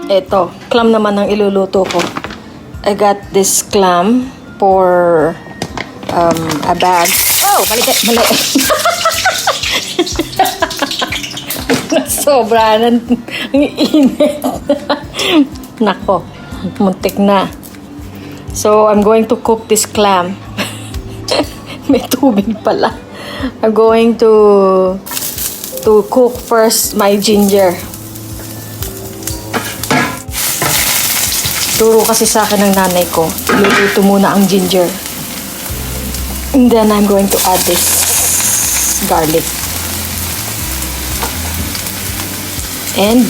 Ito, clam naman ang iluluto ko. I got this clam for a bag. Oh, mali. Sobra ng init. Nako, muntik na. So, I'm going to cook this clam. May tubig pala. I'm going to cook first my ginger. Turo kasi sa akin ng nanay ko, iluluto muna ang ginger. And then I'm going to add this garlic. And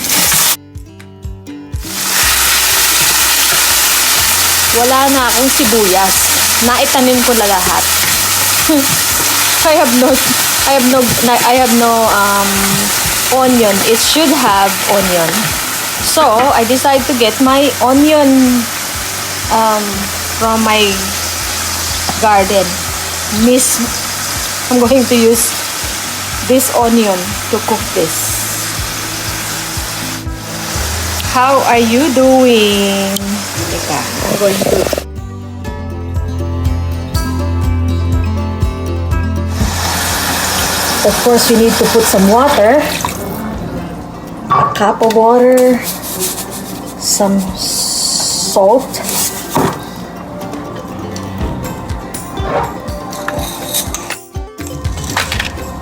wala na akong sibuyas. Naitanim ko na lahat. I have no onion. It should have onion. So, I decided to get my onion from my garden. I'm going to use this onion to cook this. How are you doing? Teka, I'm going to... Of course, you need to put some water. A cup of water, some salt,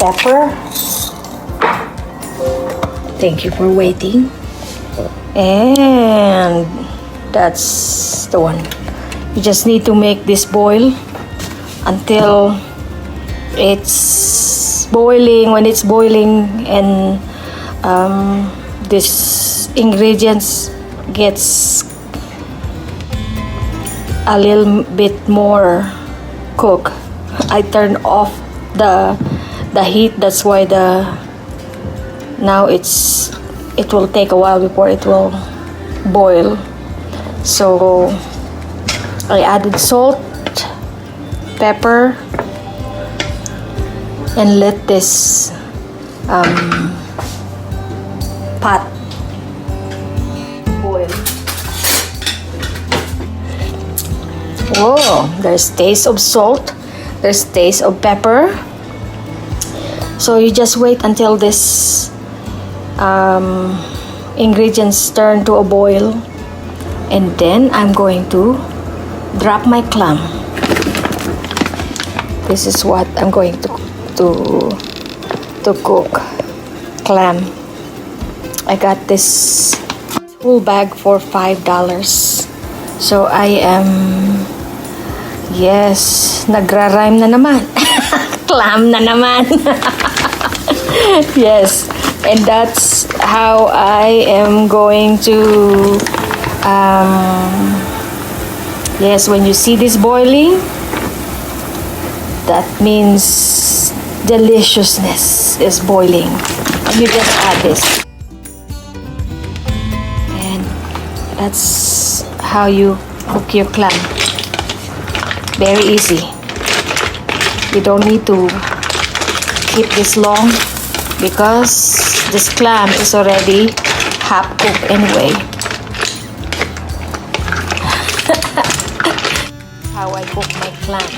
pepper. Thank you for waiting. And that's the one. You just need to make this boil until it's boiling. When it's boiling and this ingredients gets a little bit more cooked, I turn off the heat. That's why now it will take a while before it will boil. So I added salt, pepper, and let this pot boil. Oh, there's taste of salt, there's taste of pepper. So you just wait until this ingredients turn to a boil, and then I'm going to drop my clam. This is what I'm going to cook. Clam. I got this whole bag for $5. So I am, yes, nagra-rhyme na naman. Clam na naman. Yes, and that's how I am going to yes, when you see this boiling, that means deliciousness is boiling. And you just add this. And that's how you cook your clam. Very easy. You don't need to keep this long because this clam is already half cooked anyway. How I cook my clam.